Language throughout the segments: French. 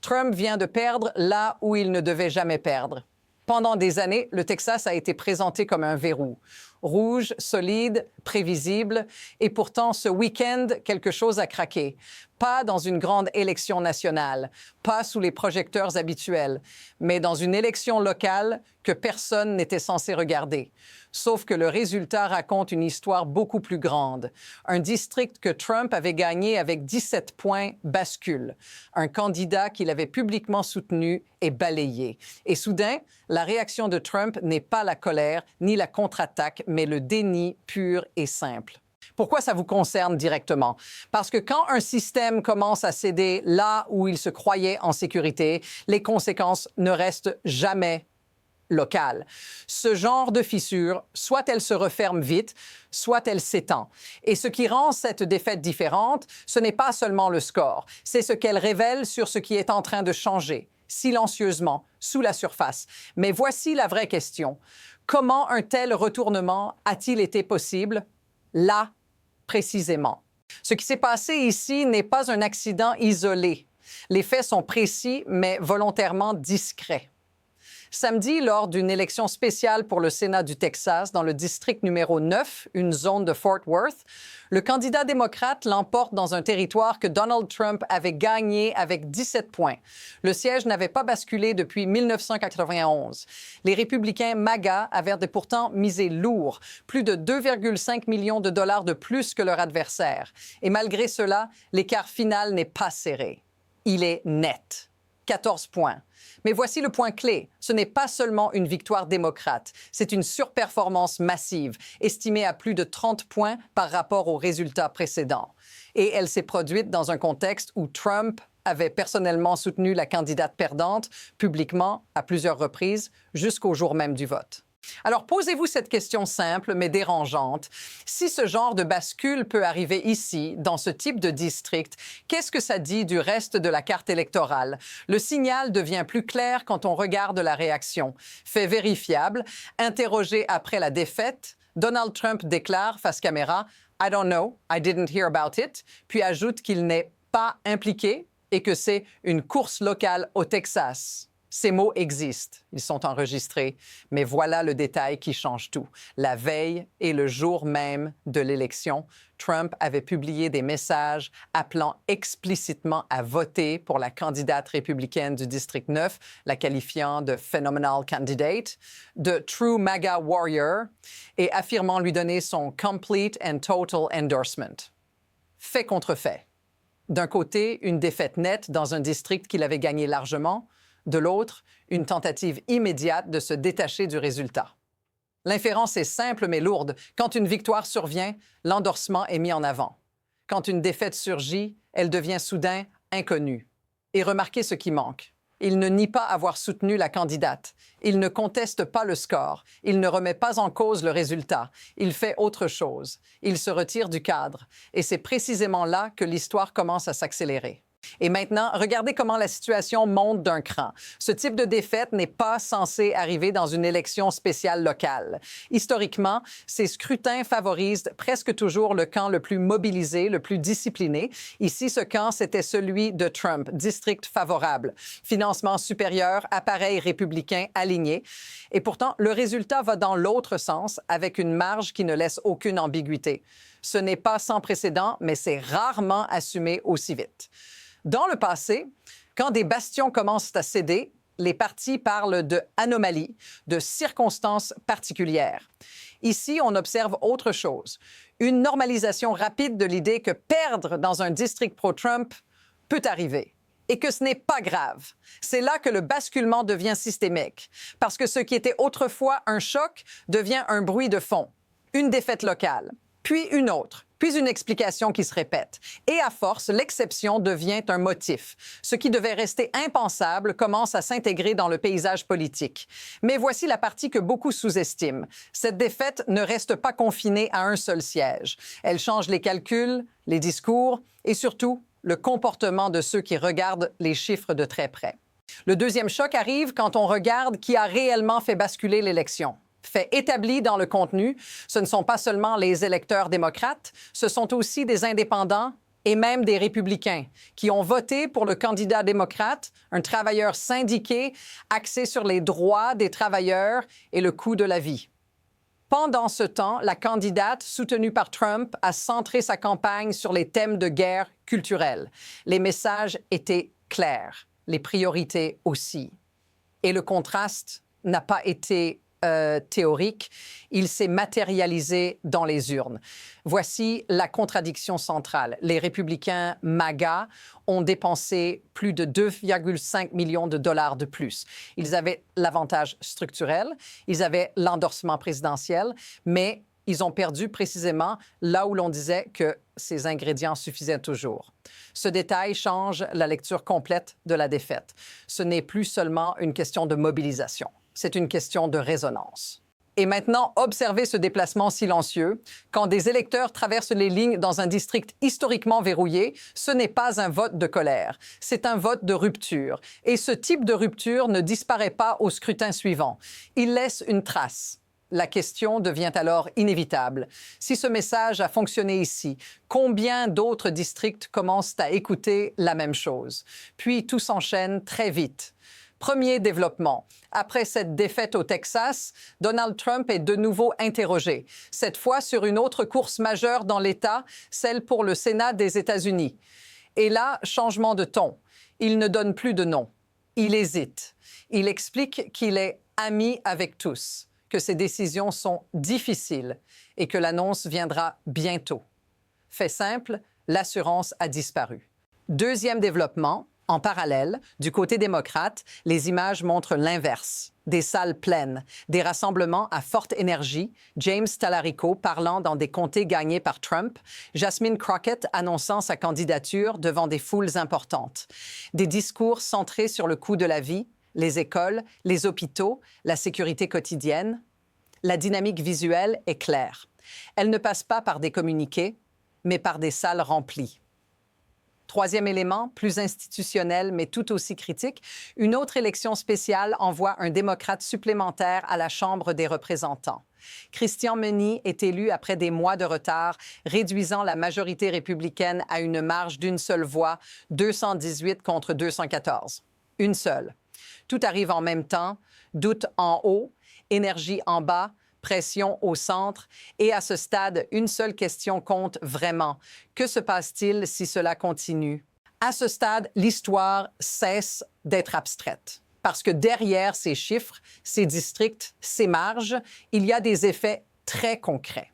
Trump vient de perdre là où il ne devait jamais perdre. Pendant des années, le Texas a été présenté comme un verrou. Rouge, solide, prévisible, et pourtant ce week-end, quelque chose a craqué. Pas dans une grande élection nationale, pas sous les projecteurs habituels, mais dans une élection locale que personne n'était censé regarder. Sauf que le résultat raconte une histoire beaucoup plus grande. Un district que Trump avait gagné avec 17 points bascule. Un candidat qu'il avait publiquement soutenu est balayé. Et soudain, la réaction de Trump n'est pas la colère ni la contre-attaque, mais le déni pur et simple. Pourquoi ça vous concerne directement? Parce que quand un système commence à céder là où il se croyait en sécurité, les conséquences ne restent jamais locales. Ce genre de fissure, soit elle se referme vite, soit elle s'étend. Et ce qui rend cette défaite différente, ce n'est pas seulement le score, c'est ce qu'elle révèle sur ce qui est en train de changer, silencieusement, sous la surface. Mais voici la vraie question. Comment un tel retournement a-t-il été possible? Là, précisément. Ce qui s'est passé ici n'est pas un accident isolé. Les faits sont précis, mais volontairement discrets. Samedi, lors d'une élection spéciale pour le Sénat du Texas, dans le district numéro 9, une zone de Fort Worth, le candidat démocrate l'emporte dans un territoire que Donald Trump avait gagné avec 17 points. Le siège n'avait pas basculé depuis 1991. Les républicains MAGA avaient pourtant misé lourd, plus de 2,5 millions de dollars de plus que leur adversaire. Et malgré cela, l'écart final n'est pas serré. Il est net. 14 points. Mais voici le point clé. Ce n'est pas seulement une victoire démocrate, c'est une surperformance massive, estimée à plus de 30 points par rapport aux résultats précédents. Et elle s'est produite dans un contexte où Trump avait personnellement soutenu la candidate perdante, publiquement, à plusieurs reprises, jusqu'au jour même du vote. Alors, posez-vous cette question simple mais dérangeante. Si ce genre de bascule peut arriver ici, dans ce type de district, qu'est-ce que ça dit du reste de la carte électorale? Le signal devient plus clair quand on regarde la réaction. Fait vérifiable, interrogé après la défaite, Donald Trump déclare face caméra « I don't know, I didn't hear about it », puis ajoute qu'il n'est pas impliqué et que c'est une course locale au Texas. Ces mots existent, ils sont enregistrés, mais voilà le détail qui change tout. La veille et le jour même de l'élection, Trump avait publié des messages appelant explicitement à voter pour la candidate républicaine du district 9, la qualifiant de phenomenal candidate, de true MAGA warrior, et affirmant lui donner son complete and total endorsement. Fait contre fait. D'un côté, une défaite nette dans un district qu'il avait gagné largement. De l'autre, une tentative immédiate de se détacher du résultat. L'inférence est simple mais lourde. Quand une victoire survient, l'endorsement est mis en avant. Quand une défaite surgit, elle devient soudain inconnue. Et remarquez ce qui manque. Il ne nie pas avoir soutenu la candidate. Il ne conteste pas le score. Il ne remet pas en cause le résultat. Il fait autre chose. Il se retire du cadre. Et c'est précisément là que l'histoire commence à s'accélérer. Et maintenant, regardez comment la situation monte d'un cran. Ce type de défaite n'est pas censé arriver dans une élection spéciale locale. Historiquement, ces scrutins favorisent presque toujours le camp le plus mobilisé, le plus discipliné. Ici, ce camp, c'était celui de Trump, district favorable, financement supérieur, appareil républicain aligné. Et pourtant, le résultat va dans l'autre sens, avec une marge qui ne laisse aucune ambiguïté. Ce n'est pas sans précédent, mais c'est rarement assumé aussi vite. Dans le passé, quand des bastions commencent à céder, les partis parlent d'anomalies, de circonstances particulières. Ici, on observe autre chose, une normalisation rapide de l'idée que perdre dans un district pro-Trump peut arriver et que ce n'est pas grave. C'est là que le basculement devient systémique, parce que ce qui était autrefois un choc devient un bruit de fond, une défaite locale, puis une autre, puis une explication qui se répète. Et à force, l'exception devient un motif. Ce qui devait rester impensable commence à s'intégrer dans le paysage politique. Mais voici la partie que beaucoup sous-estiment. Cette défaite ne reste pas confinée à un seul siège. Elle change les calculs, les discours et surtout le comportement de ceux qui regardent les chiffres de très près. Le deuxième choc arrive quand on regarde qui a réellement fait basculer l'élection. Fait établi dans le contenu, ce ne sont pas seulement les électeurs démocrates, ce sont aussi des indépendants et même des républicains qui ont voté pour le candidat démocrate, un travailleur syndiqué axé sur les droits des travailleurs et le coût de la vie. Pendant ce temps, la candidate soutenue par Trump a centré sa campagne sur les thèmes de guerre culturelle. Les messages étaient clairs, les priorités aussi. Et le contraste n'a pas été théorique, il s'est matérialisé dans les urnes. Voici la contradiction centrale. Les républicains MAGA ont dépensé plus de 2,5 millions de dollars de plus. Ils avaient l'avantage structurel, ils avaient l'endorsement présidentiel, mais ils ont perdu précisément là où l'on disait que ces ingrédients suffisaient toujours. Ce détail change la lecture complète de la défaite. Ce n'est plus seulement une question de mobilisation. C'est une question de résonance. Et maintenant, observez ce déplacement silencieux. Quand des électeurs traversent les lignes dans un district historiquement verrouillé, ce n'est pas un vote de colère, c'est un vote de rupture. Et ce type de rupture ne disparaît pas au scrutin suivant. Il laisse une trace. La question devient alors inévitable. Si ce message a fonctionné ici, combien d'autres districts commencent à écouter la même chose? Puis tout s'enchaîne très vite. Premier développement. Après cette défaite au Texas, Donald Trump est de nouveau interrogé, cette fois sur une autre course majeure dans l'État, celle pour le Sénat des États-Unis. Et là, changement de ton. Il ne donne plus de nom. Il hésite. Il explique qu'il est ami avec tous, que ses décisions sont difficiles et que l'annonce viendra bientôt. Fait simple, l'assurance a disparu. Deuxième développement. En parallèle, du côté démocrate, les images montrent l'inverse. Des salles pleines, des rassemblements à forte énergie, James Talarico parlant dans des comtés gagnés par Trump, Jasmine Crockett annonçant sa candidature devant des foules importantes. Des discours centrés sur le coût de la vie, les écoles, les hôpitaux, la sécurité quotidienne. La dynamique visuelle est claire. Elle ne passe pas par des communiqués, mais par des salles remplies. Troisième élément, plus institutionnel, mais tout aussi critique, une autre élection spéciale envoie un démocrate supplémentaire à la Chambre des représentants. Christian Meny est élu après des mois de retard, réduisant la majorité républicaine à une marge d'une seule voix, 218 contre 214. Une seule. Tout arrive en même temps, doute en haut, énergie en bas, pression au centre, et à ce stade, une seule question compte vraiment. Que se passe-t-il si cela continue? À ce stade, l'histoire cesse d'être abstraite. Parce que derrière ces chiffres, ces districts, ces marges, il y a des effets très concrets.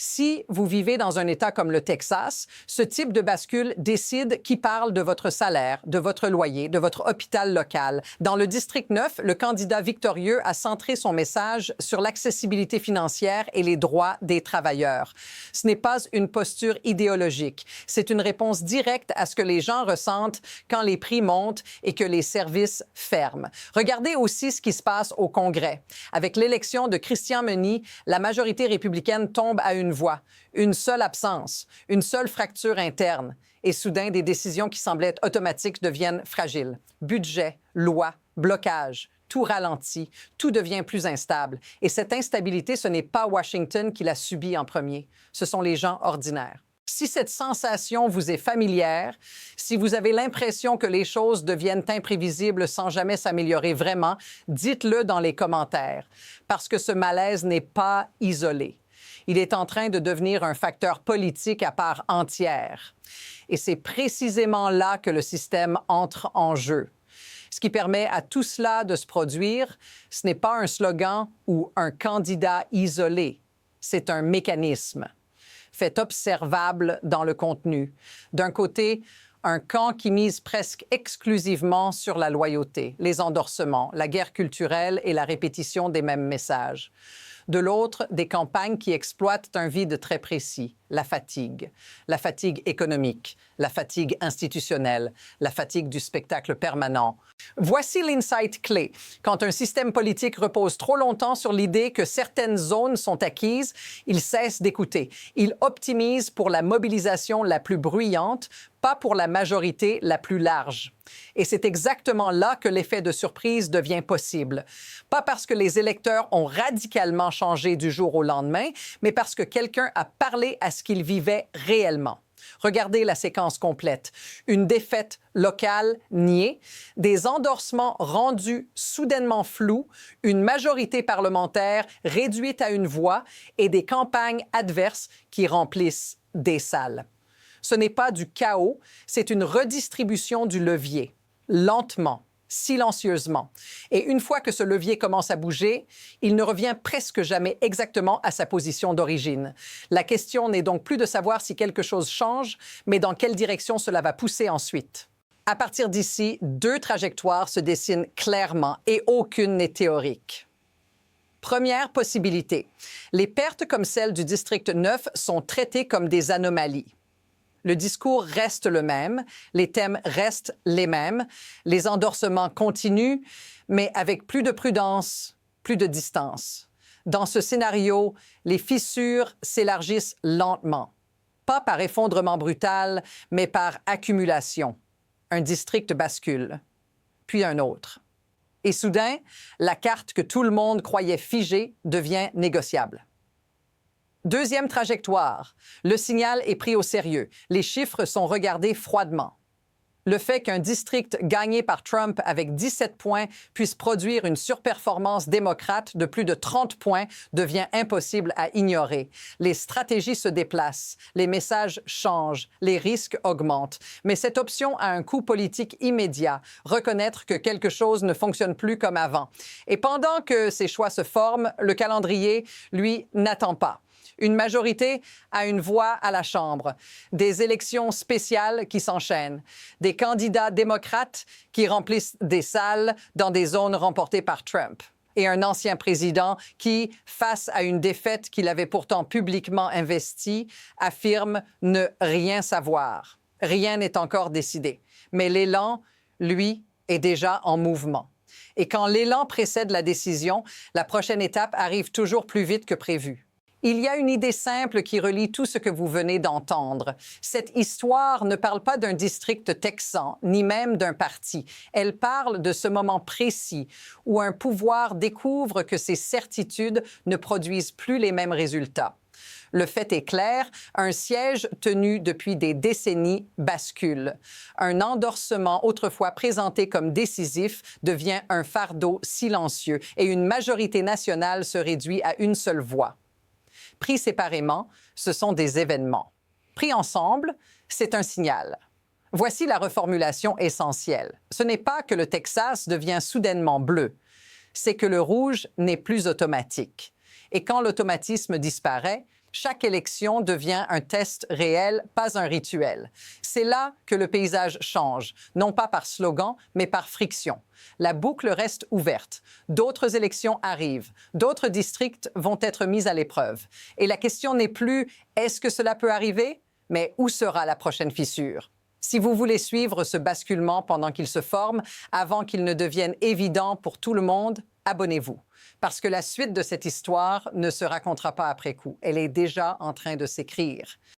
Si vous vivez dans un État comme le Texas, ce type de bascule décide qui parle de votre salaire, de votre loyer, de votre hôpital local. Dans le district 9, le candidat victorieux a centré son message sur l'accessibilité financière et les droits des travailleurs. Ce n'est pas une posture idéologique. C'est une réponse directe à ce que les gens ressentent quand les prix montent et que les services ferment. Regardez aussi ce qui se passe au Congrès. Avec l'élection de Christian Meny, la majorité républicaine tombe à une voix, une seule absence, une seule fracture interne. Et soudain, des décisions qui semblaient être automatiques deviennent fragiles. Budget, loi, blocage, tout ralentit, tout devient plus instable. Et cette instabilité, ce n'est pas Washington qui l'a subie en premier, ce sont les gens ordinaires. Si cette sensation vous est familière, si vous avez l'impression que les choses deviennent imprévisibles sans jamais s'améliorer vraiment, dites-le dans les commentaires, parce que ce malaise n'est pas isolé. Il est en train de devenir un facteur politique à part entière. Et c'est précisément là que le système entre en jeu. Ce qui permet à tout cela de se produire, ce n'est pas un slogan ou un candidat isolé, c'est un mécanisme fait observable dans le contenu. D'un côté, un camp qui mise presque exclusivement sur la loyauté, les endorsements, la guerre culturelle et la répétition des mêmes messages. De l'autre, des campagnes qui exploitent un vide très précis, la fatigue économique, la fatigue institutionnelle, la fatigue du spectacle permanent. Voici l'insight clé. Quand un système politique repose trop longtemps sur l'idée que certaines zones sont acquises, il cesse d'écouter. Il optimise pour la mobilisation la plus bruyante, pas pour la majorité la plus large. Et c'est exactement là que l'effet de surprise devient possible. Pas parce que les électeurs ont radicalement changé du jour au lendemain, mais parce que quelqu'un a parlé à ce qu'ils vivaient réellement. Regardez la séquence complète. Une défaite locale niée, des endorsements rendus soudainement flous, une majorité parlementaire réduite à une voix et des campagnes adverses qui remplissent des salles. Ce n'est pas du chaos, c'est une redistribution du levier, lentement, silencieusement. Et une fois que ce levier commence à bouger, il ne revient presque jamais exactement à sa position d'origine. La question n'est donc plus de savoir si quelque chose change, mais dans quelle direction cela va pousser ensuite. À partir d'ici, deux trajectoires se dessinent clairement et aucune n'est théorique. Première possibilité, les pertes comme celle du district 9 sont traitées comme des anomalies. Le discours reste le même, les thèmes restent les mêmes, les endorsements continuent, mais avec plus de prudence, plus de distance. Dans ce scénario, les fissures s'élargissent lentement, pas par effondrement brutal, mais par accumulation. Un district bascule, puis un autre. Et soudain, la carte que tout le monde croyait figée devient négociable. Deuxième trajectoire. Le signal est pris au sérieux. Les chiffres sont regardés froidement. Le fait qu'un district gagné par Trump avec 17 points puisse produire une surperformance démocrate de plus de 30 points devient impossible à ignorer. Les stratégies se déplacent, les messages changent, les risques augmentent. Mais cette option a un coût politique immédiat, reconnaître que quelque chose ne fonctionne plus comme avant. Et pendant que ces choix se forment, le calendrier, lui, n'attend pas. Une majorité a une voix à la Chambre, des élections spéciales qui s'enchaînent, des candidats démocrates qui remplissent des salles dans des zones remportées par Trump, et un ancien président qui, face à une défaite qu'il avait pourtant publiquement investie, affirme ne rien savoir. Rien n'est encore décidé. Mais l'élan, lui, est déjà en mouvement. Et quand l'élan précède la décision, la prochaine étape arrive toujours plus vite que prévu. Il y a une idée simple qui relie tout ce que vous venez d'entendre. Cette histoire ne parle pas d'un district texan, ni même d'un parti. Elle parle de ce moment précis où un pouvoir découvre que ses certitudes ne produisent plus les mêmes résultats. Le fait est clair, un siège tenu depuis des décennies bascule. Un endorsement autrefois présenté comme décisif devient un fardeau silencieux et une majorité nationale se réduit à une seule voix. Pris séparément, ce sont des événements. Pris ensemble, c'est un signal. Voici la reformulation essentielle. Ce n'est pas que le Texas devient soudainement bleu, c'est que le rouge n'est plus automatique. Et quand l'automatisme disparaît, chaque élection devient un test réel, pas un rituel. C'est là que le paysage change, non pas par slogan, mais par friction. La boucle reste ouverte. D'autres élections arrivent. D'autres districts vont être mis à l'épreuve. Et la question n'est plus « est-ce que cela peut arriver ?», mais « où sera la prochaine fissure ?» Si vous voulez suivre ce basculement pendant qu'il se forme, avant qu'il ne devienne évident pour tout le monde, abonnez-vous. Parce que la suite de cette histoire ne se racontera pas après coup. Elle est déjà en train de s'écrire.